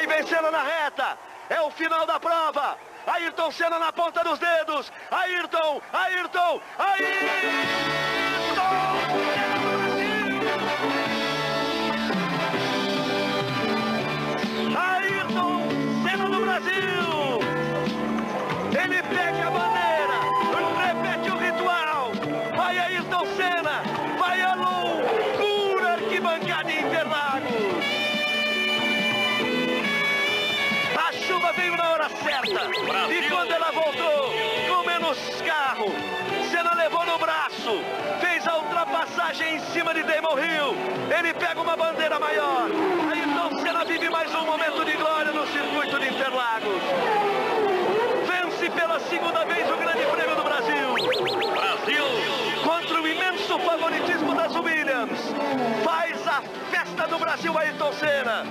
Vai vencendo na reta. É o final da prova. Ayrton Senna na ponta dos dedos. Ayrton. Ayrton Senna do Brasil. Ele pega a bandeira, repete o ritual. Vai Ayrton Senna, vai a loucura arquibancada em Interlagos. A chuva veio na hora certa. E quando ela voltou, com menos carro, Senna levou no braço, fez a ultrapassagem em cima de Damon Hill. Ele pega uma bandeira maior. Ayrton Senna vive mais um momento de glória no circuito de Interlagos. Vence pela segunda vez o Grande Prêmio do Brasil. Brasil! Contra o imenso favoritismo das Williams. Faz a festa do Brasil, Ayrton Senna.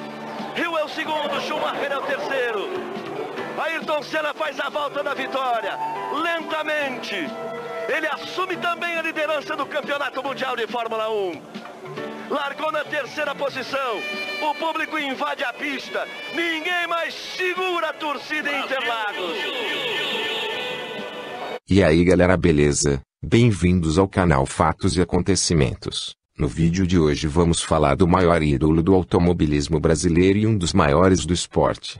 Hill é o segundo, Schumacher é o terceiro. Ayrton Senna faz a volta da vitória. Lentamente. Ele assume também a liderança do Campeonato Mundial de Fórmula 1. Largou na terceira posição. O público invade a pista. Ninguém mais segura a torcida em Interlagos. E aí galera, beleza? Bem-vindos ao canal Fatos e Acontecimentos. No vídeo de hoje vamos falar do maior ídolo do automobilismo brasileiro e um dos maiores do esporte.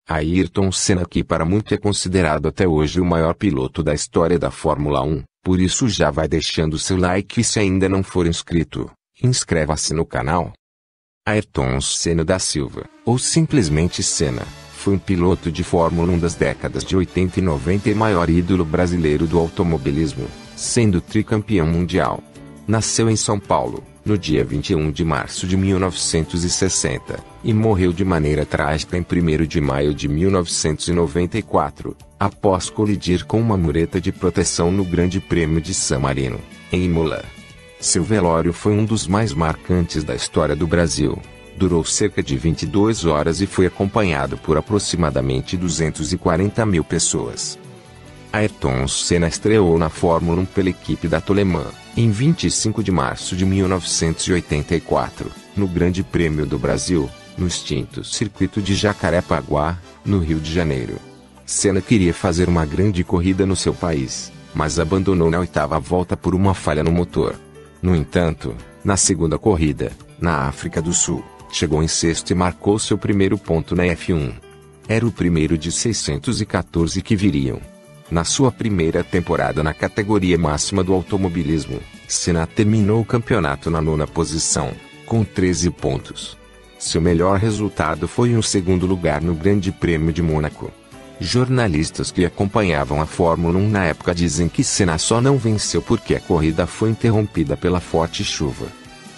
Ayrton Senna, que para muito é considerado até hoje o maior piloto da história da Fórmula 1, por isso já vai deixando seu like e se ainda não for inscrito, inscreva-se no canal. Ayrton Senna da Silva, ou simplesmente Senna, foi um piloto de Fórmula 1 das décadas de 80 e 90 e maior ídolo brasileiro do automobilismo, sendo tricampeão mundial. Nasceu em São Paulo, no dia 21 de março de 1960, e morreu de maneira trágica em 1º de maio de 1994, após colidir com uma mureta de proteção no Grande Prêmio de San Marino, em Imola. Seu velório foi um dos mais marcantes da história do Brasil. Durou cerca de 22 horas e foi acompanhado por aproximadamente 240 mil pessoas. Ayrton Senna estreou na Fórmula 1 pela equipe da Toleman, em 25 de março de 1984, no Grande Prêmio do Brasil, no extinto circuito de Jacarepaguá, no Rio de Janeiro. Senna queria fazer uma grande corrida no seu país, mas abandonou na 8ª volta por uma falha no motor. No entanto, na segunda corrida, na África do Sul, chegou em sexto e marcou seu primeiro ponto na F1. Era o primeiro de 614 que viriam. Na sua primeira temporada na categoria máxima do automobilismo, Senna terminou o campeonato na 9ª posição, com 13 pontos. Seu melhor resultado foi um segundo lugar no Grande Prêmio de Mônaco. Jornalistas que acompanhavam a Fórmula 1 na época dizem que Senna só não venceu porque a corrida foi interrompida pela forte chuva.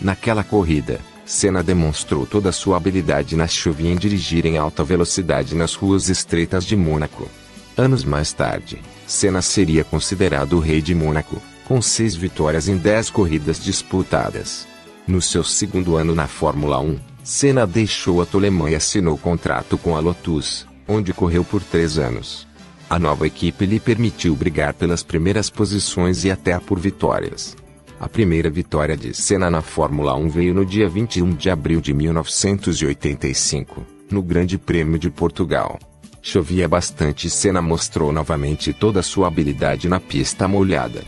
Naquela corrida, Senna demonstrou toda a sua habilidade na chuva e em dirigir em alta velocidade nas ruas estreitas de Mônaco. Anos mais tarde, Senna seria considerado o rei de Mônaco, com 6 vitórias em 10 corridas disputadas. No seu segundo ano na Fórmula 1, Senna deixou a Toleman e assinou contrato com a Lotus, onde correu por 3 anos. A nova equipe lhe permitiu brigar pelas primeiras posições e até por vitórias. A primeira vitória de Senna na Fórmula 1 veio no dia 21 de abril de 1985, no Grande Prêmio de Portugal. Chovia bastante e Senna mostrou novamente toda a sua habilidade na pista molhada.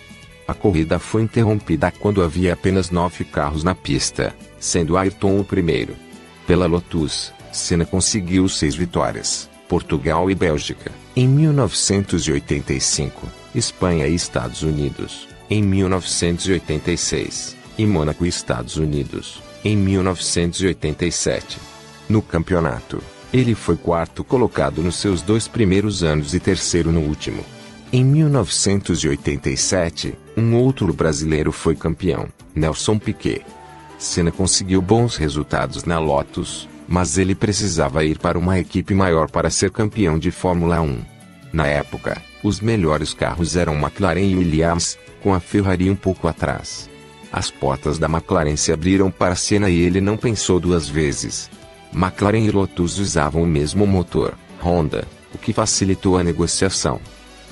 A corrida foi interrompida quando havia apenas 9 carros na pista, sendo Ayrton o primeiro. Pela Lotus, Senna conseguiu 6 vitórias, Portugal e Bélgica, em 1985, Espanha e Estados Unidos, em 1986, e Mônaco e Estados Unidos, em 1987. No campeonato, ele foi 4º colocado nos seus 2 primeiros anos e 3º no último. Em 1987, um outro brasileiro foi campeão, Nelson Piquet. Senna conseguiu bons resultados na Lotus, mas ele precisava ir para uma equipe maior para ser campeão de Fórmula 1. Na época, os melhores carros eram McLaren e Williams, com a Ferrari um pouco atrás. As portas da McLaren se abriram para Senna e ele não pensou 2 vezes. McLaren e Lotus usavam o mesmo motor, Honda, o que facilitou a negociação.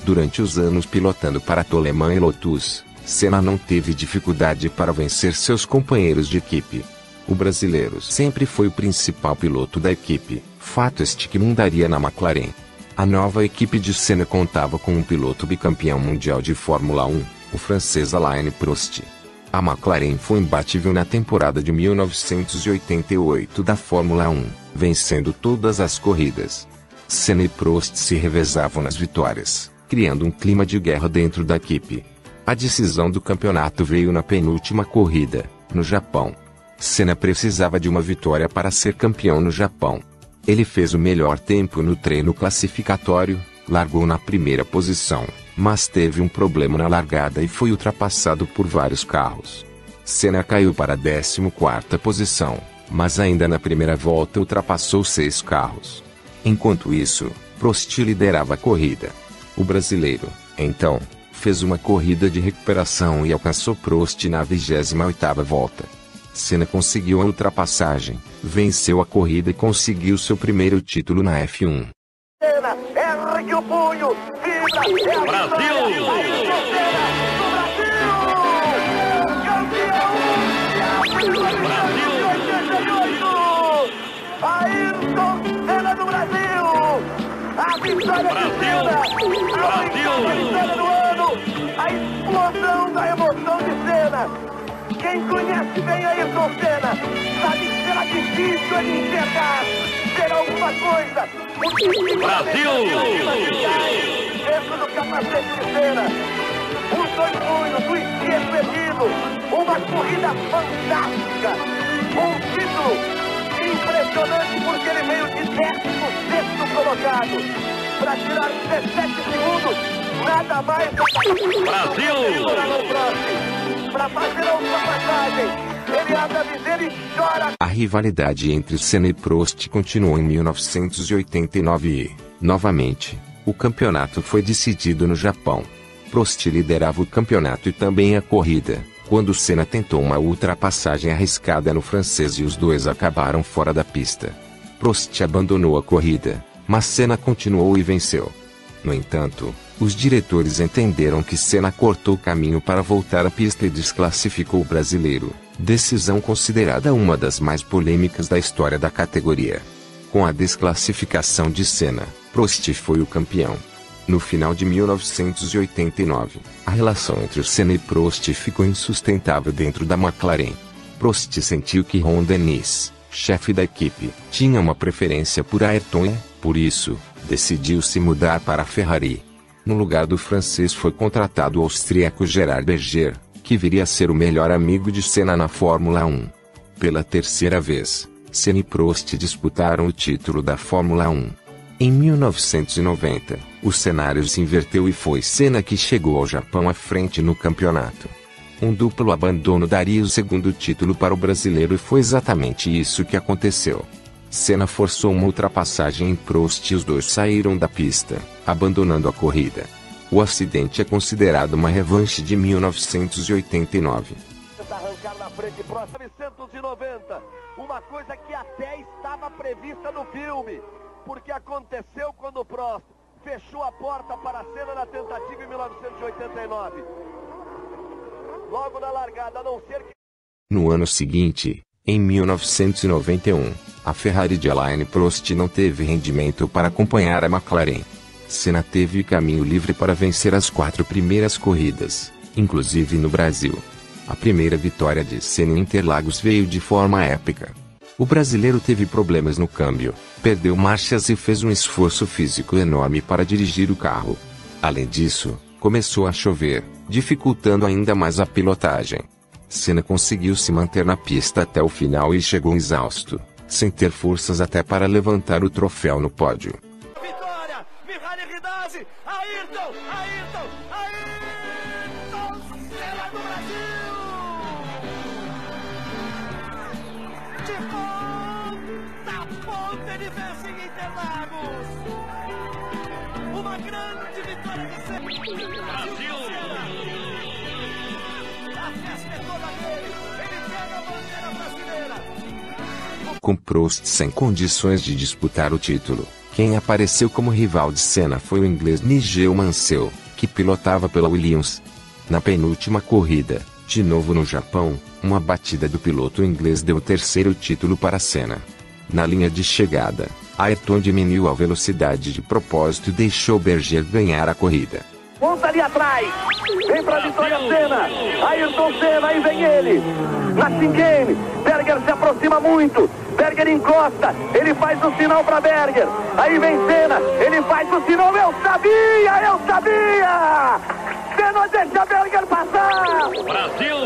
Durante os anos pilotando para Toleman e Lotus, Senna não teve dificuldade para vencer seus companheiros de equipe. O brasileiro sempre foi o principal piloto da equipe, fato este que mundaria na McLaren. A nova equipe de Senna contava com um piloto bicampeão mundial de Fórmula 1, o francês Alain Prost. A McLaren foi imbatível na temporada de 1988 da Fórmula 1, vencendo todas as corridas. Senna e Prost se revezavam nas vitórias, criando um clima de guerra dentro da equipe. A decisão do campeonato veio na penúltima corrida, no Japão. Senna precisava de uma vitória para ser campeão no Japão. Ele fez o melhor tempo no treino classificatório, largou na primeira posição, mas teve um problema na largada e foi ultrapassado por vários carros. Senna caiu para a 14ª posição, mas ainda na primeira volta ultrapassou 6 carros. Enquanto isso, Prost liderava a corrida. O brasileiro, então, fez uma corrida de recuperação e alcançou Prost na 28ª volta. Senna conseguiu a ultrapassagem, venceu a corrida e conseguiu seu primeiro título na F1. Senna, ergue o punho, vibra, Brasil! Ayrton Senna do Brasil! A vitória de Senna! A vitória do ano! A explosão da emoção de Senna! Quem conhece bem Ayrton Senna sabe que será difícil ele enxergar. Será alguma coisa. Brasil! Dentro do capacete de Senna. Os 2 punhos, o esquerdo erguido. Uma corrida fantástica. Um título impressionante porque ele veio de 16º colocado. Para tirar 17 segundos, nada mais do que Brasil! Para fazer a ultrapassagem, ele abre a viseira e chora. A rivalidade entre Senna e Prost continuou em 1989 e, novamente, o campeonato foi decidido no Japão. Prost liderava o campeonato e também a corrida, quando Senna tentou uma ultrapassagem arriscada no francês e os dois acabaram fora da pista. Prost abandonou a corrida, mas Senna continuou e venceu. No entanto, os diretores entenderam que Senna cortou o caminho para voltar à pista e desclassificou o brasileiro, decisão considerada uma das mais polêmicas da história da categoria. Com a desclassificação de Senna, Prost foi o campeão. No final de 1989, a relação entre Senna e Prost ficou insustentável dentro da McLaren. Prost sentiu que Ron Dennis, chefe da equipe, tinha uma preferência por Ayrton e, por isso, decidiu se mudar para a Ferrari. No lugar do francês foi contratado o austríaco Gerard Berger, que viria a ser o melhor amigo de Senna na Fórmula 1. Pela terceira vez, Senna e Prost disputaram o título da Fórmula 1. Em 1990, o cenário se inverteu e foi Senna que chegou ao Japão à frente no campeonato. Um duplo abandono daria o segundo título para o brasileiro e foi exatamente isso que aconteceu. Senna forçou uma ultrapassagem em Prost e os dois saíram da pista, abandonando a corrida. O acidente é considerado uma revanche de 1989. Arrancar na frente, próximo 1990, uma coisa que até estava prevista no filme, porque aconteceu quando o Prost fechou a porta para a Senna na tentativa em 1989. Logo na largada, a não ser que... No ano seguinte, em 1991, a Ferrari de Alain Prost não teve rendimento para acompanhar a McLaren. Senna teve caminho livre para vencer as 4 primeiras corridas, inclusive no Brasil. A primeira vitória de Senna em Interlagos veio de forma épica. O brasileiro teve problemas no câmbio, perdeu marchas e fez um esforço físico enorme para dirigir o carro. Além disso, começou a chover, dificultando ainda mais a pilotagem. Senna conseguiu se manter na pista até o final e chegou exausto, sem ter forças até para levantar o troféu no pódio. Vitória! Mihaly Ridazzi! Ayrton! Senna do Brasil! De ponta ele vence em Interlagos! Uma grande vitória de Senna! Brasil! Com Prost sem condições de disputar o título, quem apareceu como rival de Senna foi o inglês Nigel Mansell, que pilotava pela Williams. Na penúltima corrida, De novo no Japão, uma batida do piloto inglês deu o terceiro título para Senna. Na linha de chegada, Ayrton diminuiu a velocidade de propósito e deixou Berger ganhar a corrida. Ponta ali atrás, vem pra vitória Senna, Ayrton Senna, aí vem ele, na Shingen, Berger se aproxima muito, Berger encosta, ele faz o sinal pra Berger, aí vem Senna, ele faz o sinal, eu sabia! Senna deixa Berger passar! Brasil!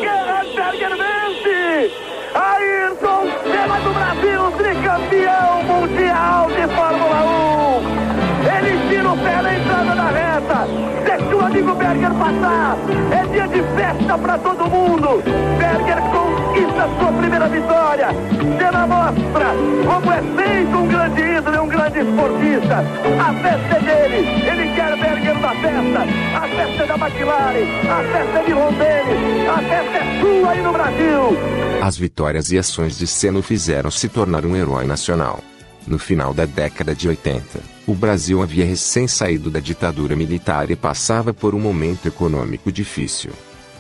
Berger vence! Ayrton Senna do Brasil, tricampeão mundial de Fórmula 1! Ele tira o pé na entrada da reta, deixa o amigo Berger passar, é dia de festa para todo mundo. Berger conquista sua primeira vitória, Senna mostra como é feito um grande ídolo e um grande esportista. A festa é dele, ele quer Berger na festa, a festa é da McLaren, a festa é de Rondelli, a festa é sua aí no Brasil. As vitórias e ações de Senna o fizeram se tornar um herói nacional. No final da década de 80, o Brasil havia recém saído da ditadura militar e passava por um momento econômico difícil.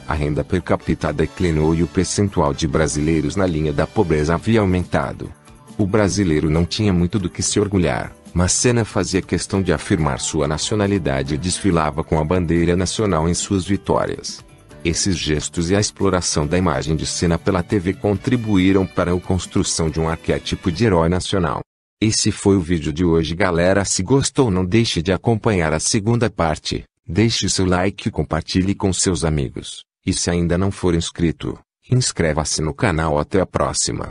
A renda per capita declinou e o percentual de brasileiros na linha da pobreza havia aumentado. O brasileiro não tinha muito do que se orgulhar, mas Senna fazia questão de afirmar sua nacionalidade e desfilava com a bandeira nacional em suas vitórias. Esses gestos e a exploração da imagem de Senna pela TV contribuíram para a construção de um arquétipo de herói nacional. Esse foi o vídeo de hoje, galera. Se gostou, não deixe de acompanhar a segunda parte, deixe seu like e compartilhe com seus amigos. E se ainda não for inscrito, inscreva-se no canal. Até a próxima.